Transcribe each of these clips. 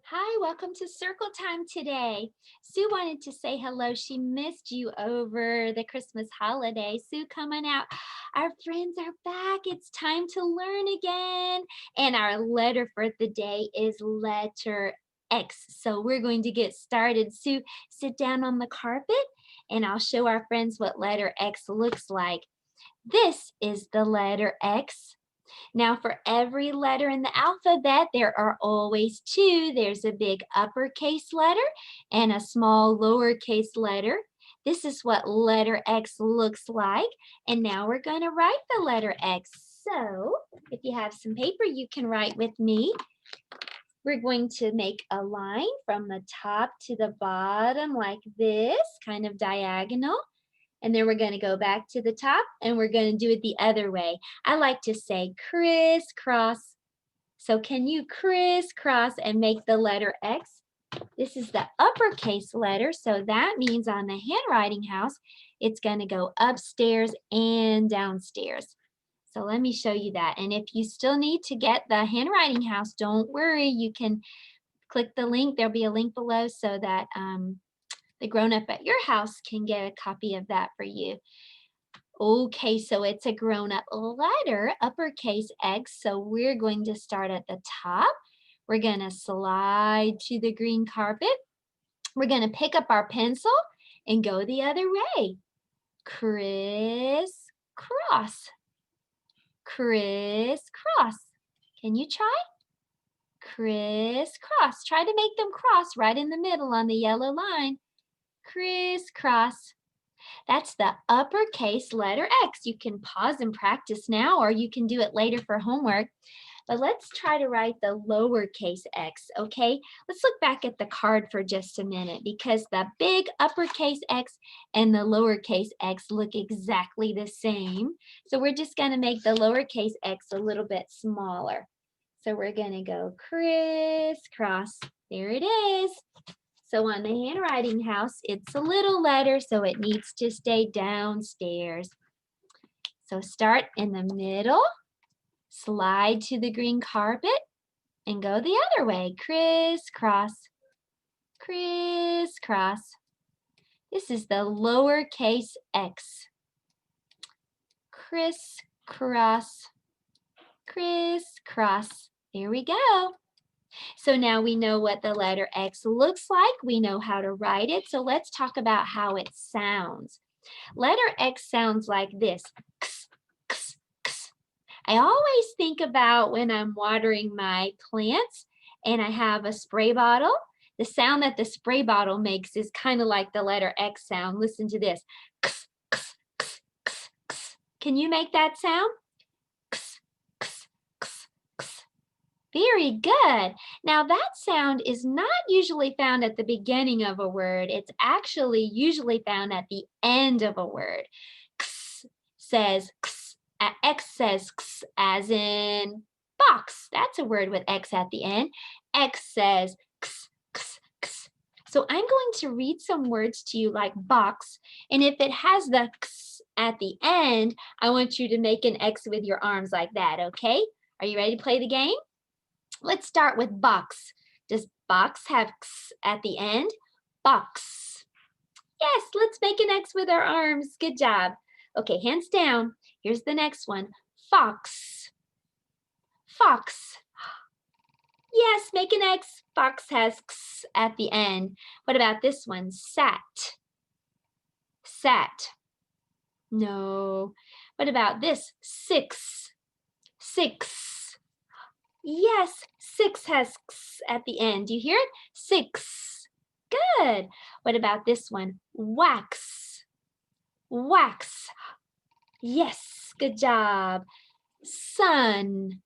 Hi, welcome to Circle Time today. Sue wanted to say hello. She missed you over the Christmas holiday. Sue, come on out. Our friends are back. It's time to learn again. And our letter for the day is letter X. So we're going to get started. Sue, sit down on the carpet and I'll show our friends what letter X looks like. This is the letter X. Now, for every letter in the alphabet, there are always two. There's a big uppercase letter and a small lowercase letter. This is what letter X looks like. And now we're going to write the letter X. So, if you have some paper, you can write with me. We're going to make a line from the top to the bottom like this, kind of diagonal. And then we're going to go back to the top and we're going to do it the other way. I like to say crisscross. So can you crisscross and make the letter X? This is the uppercase letter, so that means on the handwriting house, it's going to go upstairs and downstairs. So let me show you that. And if you still need to get the handwriting house, don't worry. You can click the link. There'll be a link below so that the grown-up at your house can get a copy of that for you. Okay, so it's a grown-up letter, uppercase X. So we're going to start at the top. We're going to slide to the green carpet. We're going to pick up our pencil and go the other way. Crisscross. Crisscross. Can you try? Crisscross. Try to make them cross right in the middle on the yellow line. Crisscross. That's the uppercase letter X. You can pause and practice now, or you can do it later for homework. But let's try to write the lowercase x, okay? Let's look back at the card for just a minute because the big uppercase X and the lowercase x look exactly the same. So we're just going to make the lowercase x a little bit smaller. So we're going to go crisscross. There it is. So on the handwriting house, it's a little letter, so it needs to stay downstairs. So start in the middle, slide to the green carpet, and go the other way. Crisscross, crisscross. This is the lowercase x. Crisscross, crisscross. There we go. So now we know what the letter X looks like. We know how to write it. So let's talk about how it sounds. Letter X sounds like this. X, x, x. I always think about when I'm watering my plants and I have a spray bottle. The sound that the spray bottle makes is kind of like the letter X sound. Listen to this. X, x, x, x, x. Can you make that sound? Very good. Now that sound is not usually found at the beginning of a word. It's actually usually found at the end of a word. X says x, X says x as in box. That's a word with X at the end. X says x, x, x. So I'm going to read some words to you like box, and if it has the x at the end, I want you to make an X with your arms like that, okay? Are you ready to play the game? Let's start with box. Does box have x at the end? Box. Yes, let's make an X with our arms. Good job. Okay, hands down. Here's the next one. Fox. Fox. Yes, make an X. Fox has x at the end. What about this one? Sat. Sat. No. What about this? Six. Six. Yes, six has x at the end. Do you hear it? Six. Good. What about this one? Wax. Wax. Yes, good job. Sun.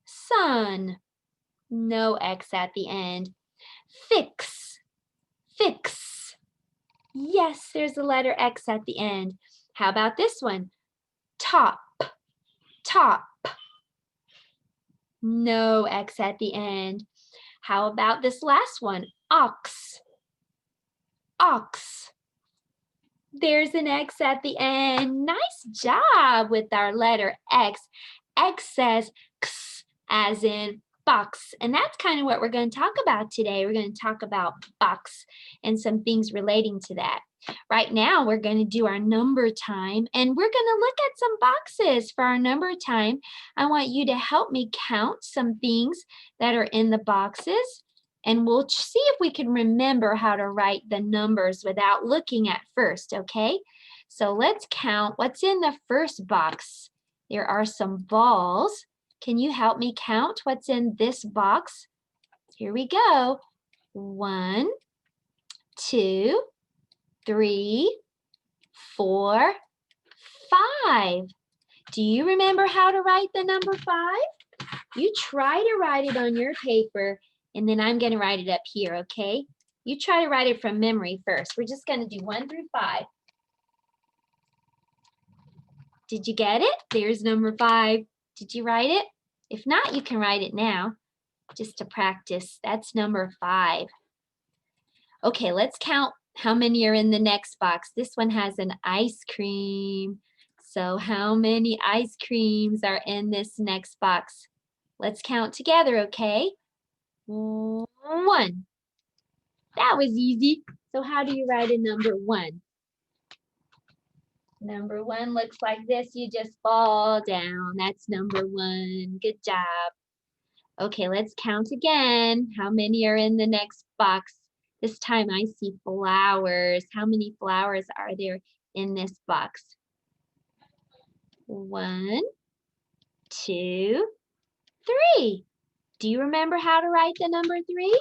Sun. No x at the end. Fix. Fix. Yes, there's the letter X at the end. How about this one? Top. Top. No X at the end. How about this last one? Ox. Ox. There's an X at the end. Nice job with our letter X. X says x as in box. And that's kind of what we're going to talk about today. We're going to talk about box and some things relating to that. Right now, we're going to do our number time, and we're going to look at some boxes for our number time. I want you to help me count some things that are in the boxes, and we'll see if we can remember how to write the numbers without looking at first, okay? So let's count what's in the first box. There are some balls. Can you help me count what's in this box? Here we go. 1, 2, 3, 4, 5. Do you remember how to write the number 5? You try to write it on your paper, and then I'm going to write it up here, okay? You try to write it from memory first. We're just going to do 1 through 5. Did you get it? There's number 5. Did you write it? If not, you can write it now just to practice. That's number 5. Okay, let's count how many are in the next box. This one has an ice cream. So how many ice creams are in this next box? Let's count together, okay? 1. That was easy. So how do you write a number 1? Number 1 looks like this. You just fall down. That's number 1. Good job. Okay, let's count again. How many are in the next box? This time I see flowers. How many flowers are there in this box? 1, 2, 3. Do you remember how to write the number 3?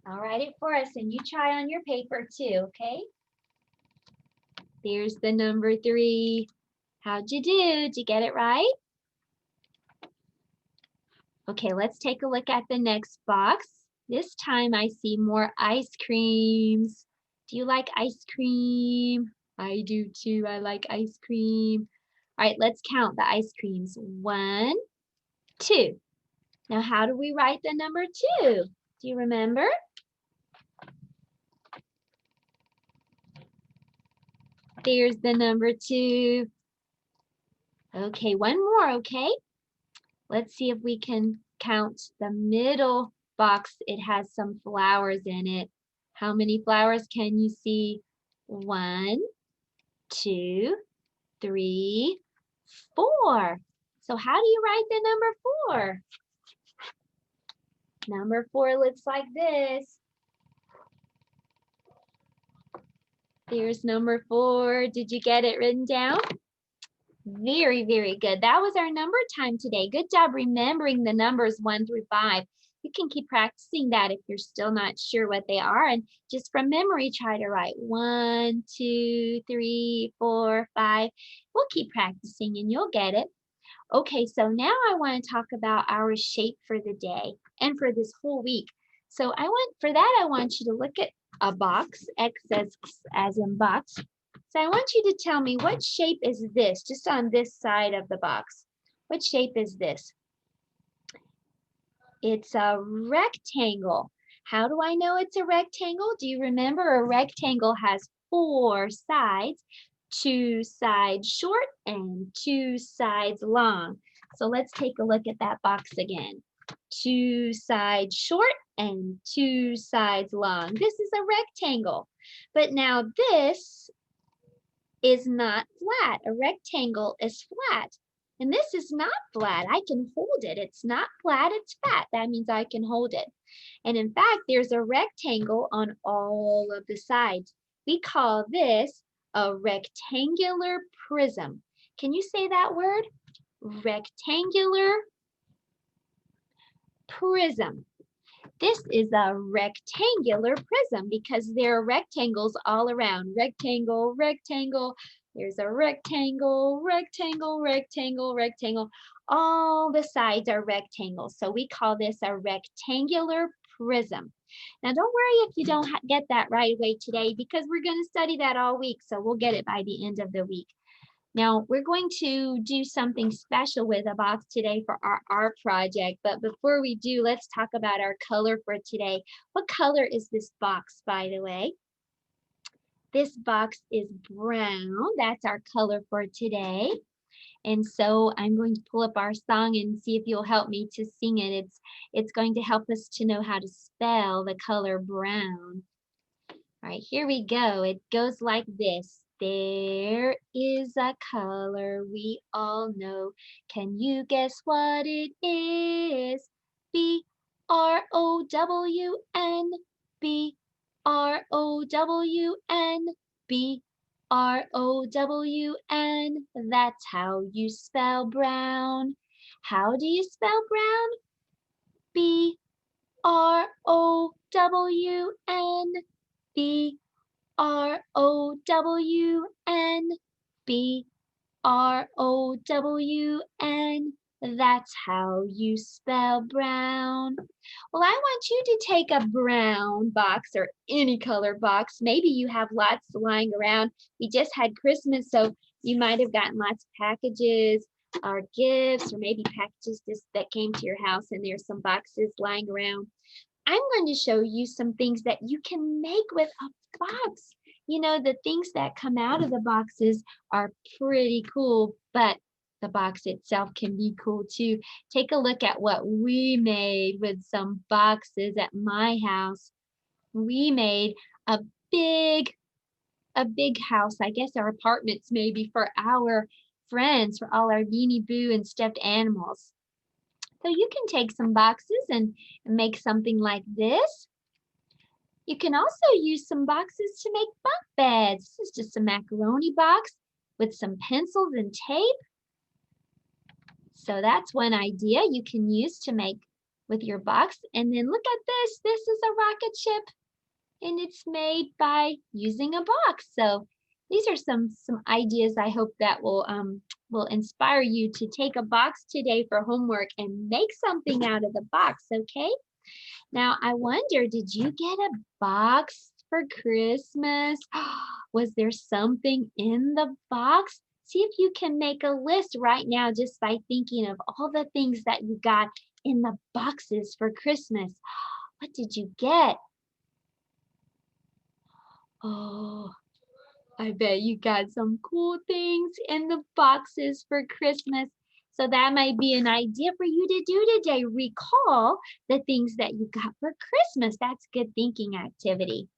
I'll write it for us, and you try on your paper too, okay? There's the number 3. How'd you do? Did you get it right? Okay, let's take a look at the next box. This time I see more ice creams. Do you like ice cream? I do too. I like ice cream. All right, let's count the ice creams. 1, 2. Now, how do we write the number 2? Do you remember? There's the number 2. Okay, one more, okay? Let's see if we can count the middle box. It has some flowers in it. How many flowers can you see? 1, 2, 3, 4. So how do you write the number 4? Number 4 looks like this. There's number 4. Did you get it written down? Very, very good. That was our number time today. Good job remembering the numbers 1 through 5. You can keep practicing that if you're still not sure what they are. And just from memory, try to write 1, 2, 3, 4, 5. We'll keep practicing and you'll get it. Okay, so now I want to talk about our shape for the day and for this whole week. So I want you to look at a box, X as in box. So I want you to tell me, what shape is this, just on this side of the box? What shape is this? It's a rectangle. How do I know it's a rectangle? Do you remember a rectangle has 4 sides, 2 sides short and 2 sides long. So let's take a look at that box again. 2 sides short and 2 sides long. This is a rectangle. But now this is not flat. A rectangle is flat. And this is not flat. I can hold it. It's not flat, it's fat. That means I can hold it. And in fact, there's a rectangle on all of the sides. We call this a rectangular prism. Can you say that word? Rectangular prism. This is a rectangular prism because there are rectangles all around. Rectangle, rectangle. There's a rectangle, rectangle, rectangle, rectangle. All the sides are rectangles. So we call this a rectangular prism. Now don't worry if you don't get that right away today because we're going to study that all week. So we'll get it by the end of the week. Now, we're going to do something special with a box today for our art project, but before we do, let's talk about our color for today. What color is this box, by the way? This box is brown. That's our color for today. And so I'm going to pull up our song and see if you'll help me to sing it. It's going to help us to know how to spell the color brown. All right, here we go. It goes like this. There is a color we all know. Can you guess what it is? Brown. Brown. Brown. That's how you spell brown. How do you spell brown? Brown. Brown. That's how you spell brown. Well, I want you to take a brown box or any color box. Maybe you have lots lying around. We just had Christmas, so you might have gotten lots of packages or gifts, or maybe packages just that came to your house and there's some boxes lying around. I'm going to show you some things that you can make with a box. You know, the things that come out of the boxes are pretty cool, but the box itself can be cool too. Take a look at what we made with some boxes at my house. We made a big, a big house, I guess our apartments maybe for our friends, for all our Beanie Boo and stuffed animals. So you can take some boxes and make something like this. You can also use some boxes to make bunk beds. This is just a macaroni box with some pencils and tape. So that's one idea you can use to make with your box. And then look at this. This is a rocket ship, and it's made by using a box. So these are some ideas I hope that will inspire you to take a box today for homework and make something out of the box, okay? Now, I wonder, did you get a box for Christmas? Was there something in the box? See if you can make a list right now just by thinking of all the things that you got in the boxes for Christmas. What did you get? Oh, I bet you got some cool things in the boxes for Christmas. So that might be an idea for you to do today. Recall the things that you got for Christmas. That's good thinking activity.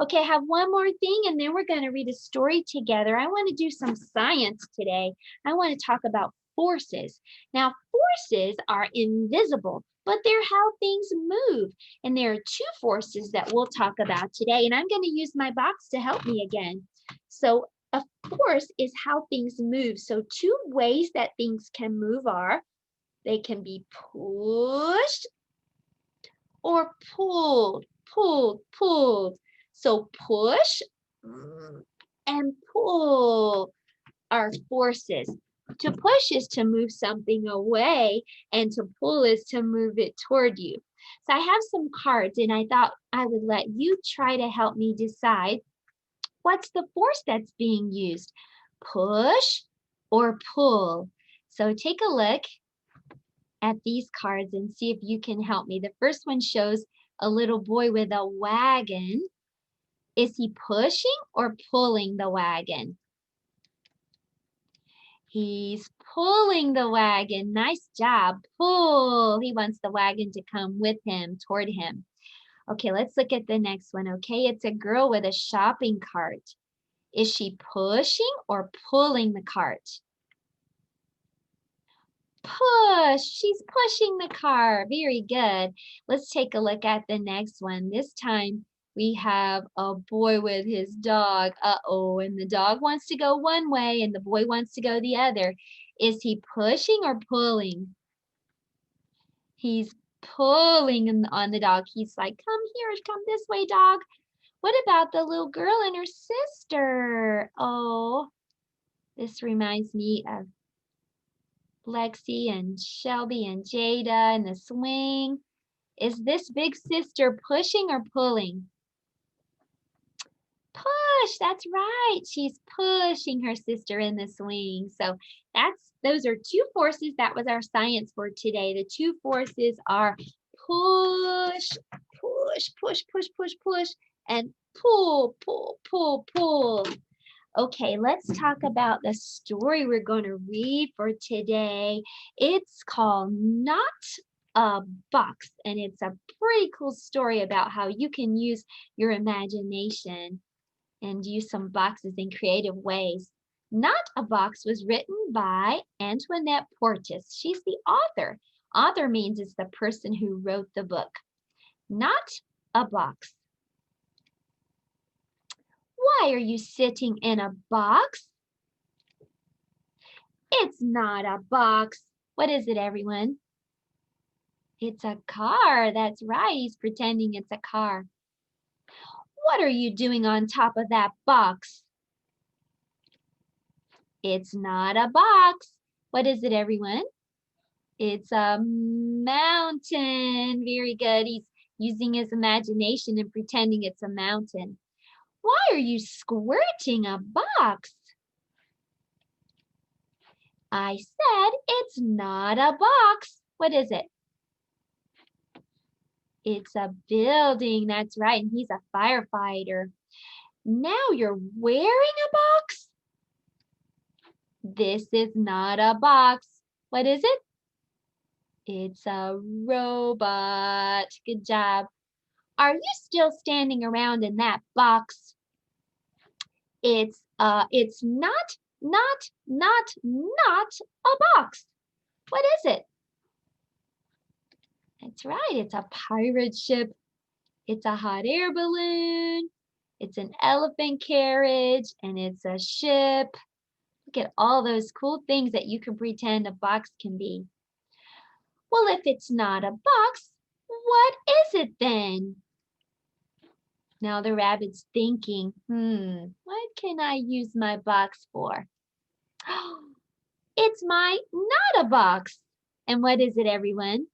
Okay, I have one more thing and then we're going to read a story together. I want to do some science today. I want to talk about forces. Now, forces are invisible, but they're how things move. And there are two forces that we'll talk about today. And I'm going to use my box to help me again. So a force is how things move. So two ways that things can move are they can be pushed or pulled. So push and pull are forces. To push is to move something away, and to pull is to move it toward you. So I have some cards, and I thought I would let you try to help me decide what's the force that's being used, push or pull. So take a look at these cards and see if you can help me. The first one shows a little boy with a wagon. Is he pushing or pulling the wagon? He's pulling the wagon. Nice job. Pull. He wants the wagon to come with him, toward him. Okay, let's look at the next one. Okay, it's a girl with a shopping cart. Is she pushing or pulling the cart? Push. She's pushing the car. Very good. Let's take a look at the next one. This time we have a boy with his dog. Uh-oh, and the dog wants to go one way and the boy wants to go the other. Is he pushing or pulling? He's pulling on the dog. He's like, come here, come this way, dog. What about the little girl and her sister? Oh, this reminds me of Lexi and Shelby and Jada and the swing. Is this big sister pushing or pulling? Push, that's right. She's pushing her sister in the swing. So those are two forces. That was our science for today. The two forces are push, push, push, push, push, push, and pull, pull, pull, pull. Okay, let's talk about the story we're going to read for today. It's called Not a Box, and it's a pretty cool story about how you can use your imagination and use some boxes in creative ways. Not a Box was written by Antoinette Portis. She's the author. Author means it's the person who wrote the book. Not a box. Why are you sitting in a box? It's not a box. What is it, everyone? It's a car. That's right. He's pretending it's a car. What are you doing on top of that box? It's not a box. What is it, everyone? It's a mountain. Very good. He's using his imagination and pretending it's a mountain. Why are you squirting a box? I said it's not a box. What is it? It's a building. That's right. And he's a firefighter. Now you're wearing a box? This is not a box. What is it? It's a robot. Good job. Are you still standing around in that box? It's not a box. What is it? That's right. It's a pirate ship. It's a hot air balloon. It's an elephant carriage, and it's a ship. Look at all those cool things that you can pretend a box can be. Well, if it's not a box, what is it then? Now the rabbit's thinking, what can I use my box for? It's my not a box. And what is it, everyone?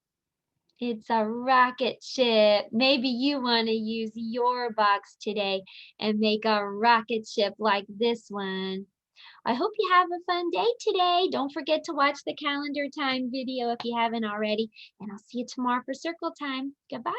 It's a rocket ship. Maybe you want to use your box today and make a rocket ship like this one. I hope you have a fun day today. Don't forget to watch the calendar time video if you haven't already. And I'll see you tomorrow for circle time. Goodbye.